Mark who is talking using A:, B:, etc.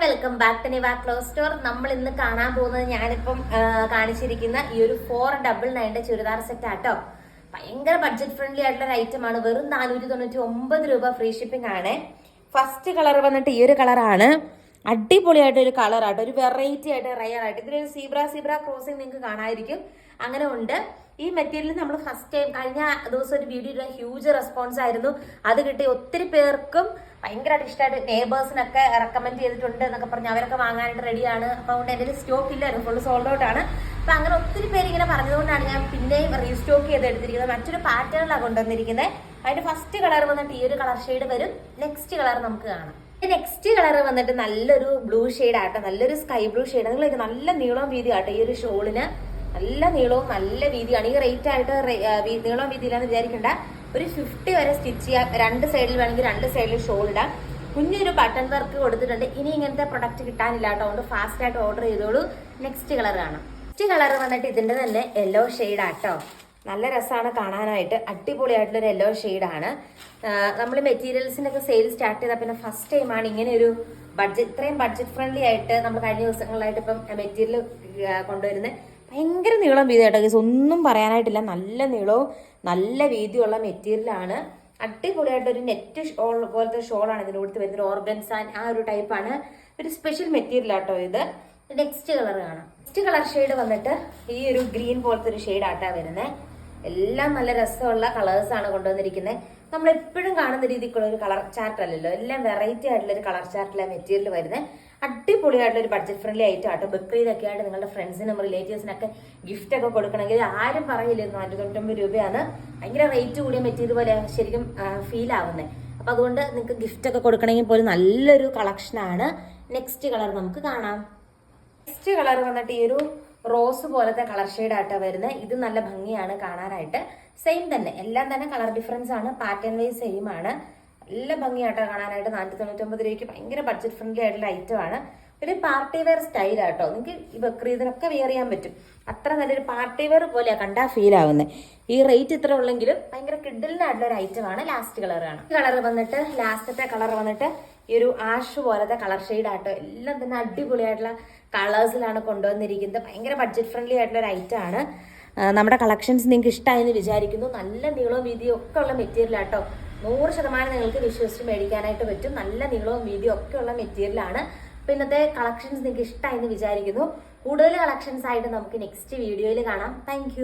A: Welcome back to Niva cloth store. നമ്മൾ ഇന്ന് കാണാൻ പോകുന്നത് ഞാനിപ്പം കാണിച്ചിരിക്കുന്ന ഈ ഒരു 499 ചുരിദാർ സെറ്റ് ആട്ടോ. ഭയങ്കര ബഡ്ജറ്റ് ഫ്രണ്ട്ലി ആയിട്ടുള്ള ഒരു ഐറ്റം ആണ്. വെറും 499 രൂപ ഫ്രീ ഷിപ്പിംഗ് ആണ്. ഫസ്റ്റ് കളർ വന്നിട്ട് ഈ ഒരു കളറാണ്. അടിപൊളിയായിട്ട് ഒരു കളർ ആട്ടോ, ഒരു വെറൈറ്റി ആയിട്ട് റയർ ആയിട്ട്. ഇതിലൊരു സീബ്ര ക്രോസിംഗ് നിങ്ങൾക്ക് കാണാതിരിക്കും. അങ്ങനെ ഉണ്ട്. ഈ മെറ്റീരിയൽ നമ്മൾ ഫസ്റ്റ് ടൈം കഴിഞ്ഞ ദിവസം ഒരു വീഡിയോ ഹ്യൂജ് റെസ്പോൺസ് ആയിരുന്നു. അത് കിട്ടി ഒത്തിരി പേർക്കും ഭയങ്കരമായിട്ട് ഇഷ്ടമായിട്ട് നെയ്ബേഴ്സിനൊക്കെ റെക്കമെൻഡ് ചെയ്തിട്ടുണ്ട് എന്നൊക്കെ പറഞ്ഞ് അവരൊക്കെ വാങ്ങാനായിട്ട് റെഡിയാണ്. അപ്പോൾ അതുകൊണ്ട് എൻ്റെ സ്റ്റോക്ക് ഇല്ലായിരുന്നു, ഫുള്ള് സോൾഡ് ഔട്ട് ആണ്. അപ്പം അങ്ങനെ ഒത്തിരി പേര് ഇങ്ങനെ പറഞ്ഞതുകൊണ്ടാണ് ഞാൻ പിന്നെയും റീസ്റ്റോക്ക് ചെയ്ത് എടുത്തിരിക്കുന്നത്. മറ്റൊരു പാറ്റേണിലാണ് കൊണ്ടുവന്നിരിക്കുന്നത്. അതിന്റെ ഫസ്റ്റ് കളർ വന്നിട്ട് ഈ ഒരു കളർ ഷെയ്ഡ് വരും. നെക്സ്റ്റ് കളർ നമുക്ക് കാണാം. നെക്സ്റ്റ് കളർ വന്നിട്ട് നല്ലൊരു ബ്ലൂ ഷെയ്ഡ് ആട്ടോ, നല്ലൊരു സ്കൈ ബ്ലൂ ഷെയ്ഡ്. നിങ്ങൾ നല്ല നീളവും വീതി ആട്ടോ. ഈ ഒരു ഷോളിന് നല്ല നീളവും നല്ല വീതിയാണ്. ഈ റേറ്റ് ആയിട്ട് നീളവും വീതിയിലാന്ന് വിചാരിക്കേണ്ട. ഒരു 50 വരെ സ്റ്റിച്ച് ചെയ്യാം. രണ്ട് സൈഡിൽ വേണമെങ്കിൽ രണ്ട് സൈഡിൽ ഷോൾ ഇടാം. കുഞ്ഞൊരു ബട്ടൺ വർക്ക് കൊടുത്തിട്ടുണ്ട്. ഇനി ഇങ്ങനത്തെ പ്രൊഡക്റ്റ് കിട്ടാനില്ല കേട്ടോ, അതുകൊണ്ട് ഫാസ്റ്റ് ആയിട്ട് ഓർഡർ ചെയ്തോളൂ. നെക്സ്റ്റ് കളർ കാണാം. നെക്സ്റ്റ് കളർ വന്നിട്ട് ഇതിന്റെ തന്നെ യെല്ലോ ഷെയ്ഡ് ആട്ടോ. നല്ല രസമാണ് കാണാനായിട്ട്. അടിപൊളിയായിട്ടുള്ളൊരു യെല്ലോ ഷെയ്ഡാണ്. നമ്മൾ മെറ്റീരിയൽസിൻ്റെ ഒക്കെ സെയിൽ സ്റ്റാർട്ട് ചെയ്താൽ പിന്നെ ഫസ്റ്റ് ടൈമാണ് ഇങ്ങനെ ഒരു ഇത്രയും ബഡ്ജറ്റ് ഫ്രണ്ട്ലി ആയിട്ട് നമ്മൾ കഴിഞ്ഞ ദിവസങ്ങളിലായിട്ട് ഇപ്പം മെറ്റീരിയൽ കൊണ്ടുവരുന്നത്. ഭയങ്കര നീളം വീതി കേട്ടോ, ഒന്നും പറയാനായിട്ടില്ല. നല്ല നീളവും നല്ല വീതിയുള്ള മെറ്റീരിയലാണ്. അടിപൊളിയായിട്ടൊരു നെറ്റ് ഷോൾ പോലത്തെ ഷോളാണ് ഇതിൻ്റെ കൊടുത്ത് വരുന്നത്. ഓർഗൻസ ആ ഒരു ടൈപ്പാണ്. ഒരു സ്പെഷ്യൽ മെറ്റീരിയൽ ആട്ടോ ഇത്. നെക്സ്റ്റ് കളർ കാണാം. നെക്സ്റ്റ് കളർ ഷെയ്ഡ് വന്നിട്ട് ഈ ഒരു ഗ്രീൻ പോലത്തെ ഒരു ഷെയ്ഡ് ആട്ടാ വരുന്നത്. എല്ലാം നല്ല രസമുള്ള കളേഴ്സാണ് കൊണ്ടുവന്നിരിക്കുന്നത്. നമ്മൾ എപ്പോഴും കാണുന്ന രീതിക്കുള്ള ഒരു കളർ ചാർട്ട് അല്ലല്ലോ, എല്ലാം വെറൈറ്റി ആയിട്ടുള്ള ഒരു കളർ ചാർട്ടിലാണ് മെറ്റീരിയൽ വരുന്നത്. അടിപൊളിയായിട്ടുള്ള ഒരു ബഡ്ജറ്റ് ഫ്രണ്ട്ലി ഐറ്റം ആട്ടോ. ബക്രീദൊക്കെ ആയിട്ട് നിങ്ങളുടെ ഫ്രണ്ട്സിനും റിലേറ്റീവ്സിനൊക്കെ ഗിഫ്റ്റ് ഒക്കെ കൊടുക്കണമെങ്കിൽ ആരും പറയില്ല 499 രൂപയാണ്. ഭയങ്കര റേറ്റ് കൂടിയ മെറ്റീരിയൽ പോലെ ശരിക്കും ഫീൽ ആവുന്നത്. അപ്പം അതുകൊണ്ട് നിങ്ങൾക്ക് ഗിഫ്റ്റ് ഒക്കെ കൊടുക്കണമെങ്കിൽ പോലും നല്ലൊരു കളക്ഷനാണ്. നെക്സ്റ്റ് കളർ നമുക്ക് കാണാം. നെക്സ്റ്റ് കളർ വന്നിട്ട് ഈ ഒരു റോസ് പോലത്തെ കളർ ഷെയ്ഡ് ആയിട്ടാ വരുന്നത്. ഇത് നല്ല ഭംഗിയാണ് കാണാനായിട്ട്. സെയിം തന്നെ, എല്ലാം തന്നെ കളർ ഡിഫറൻസ് ആണ്. പാറ്റേൺ വൈസ് സെയിം ആണ്. നല്ല ഭംഗിയായിട്ടോ കാണാനായിട്ട്. 499 രൂപയ്ക്ക് ഭയങ്കര ബഡ്ജറ്റ് ഫ്രണ്ട്ലി ആയിട്ടുള്ള ഐറ്റം ആണ്. ഒരു പാർട്ടി വെയർ സ്റ്റൈൽ ആട്ടോ. നിങ്ങൾക്ക് ഈ ബക്രീദിനൊക്കെ വെയർ ചെയ്യാൻ പറ്റും. അത്ര നല്ലൊരു പാർട്ടി വെയർ പോലെയാണ് കണ്ടാൽ ഫീൽ ആവുന്നത്. ഈ റേറ്റ് ഇത്ര ഉള്ളെങ്കിലും ഭയങ്കര കിഡിലിനായിട്ടുള്ള ഒരു ഐറ്റം ആണ്. ലാസ്റ്റ് കളറാണ്. കളർ വന്നിട്ട് ലാസ്റ്റത്തെ കളർ വന്നിട്ട് ഈ ഒരു ആഷ് പോലത്തെ കളർ ഷെയ്ഡ് ആട്ടോ. എല്ലാം തന്നെ അടിപൊളിയായിട്ടുള്ള കളേഴ്സിലാണ് കൊണ്ടുവന്നിരിക്കുന്നത്. ഭയങ്കര ബഡ്ജറ്റ് ഫ്രണ്ട്ലി ആയിട്ടുള്ള ഒരു ഐറ്റം ആണ്. നമ്മുടെ കളക്ഷൻസ് നിങ്ങൾക്ക് ഇഷ്ടമായെന്ന് വിചാരിക്കുന്നു. നല്ല നീളവും വീതിയും ഒക്കെ ഉള്ള മെറ്റീരിയൽ ആട്ടോ. 100% നിങ്ങൾക്ക് വിശ്വസിച്ച് മേടിക്കാനായിട്ട് പറ്റും. നല്ല നീളവും വീതിയും ഒക്കെ ഉള്ള മെറ്റീരിയലാണ്. അപ്പോൾ ഇന്നത്തെ കളക്ഷൻസ് നിങ്ങൾക്ക് ഇഷ്ടമായെന്ന് വിചാരിക്കുന്നു. കൂടുതൽ കളക്ഷൻസ് ആയിട്ട് നമുക്ക് നെക്സ്റ്റ് വീഡിയോയിൽ കാണാം. താങ്ക്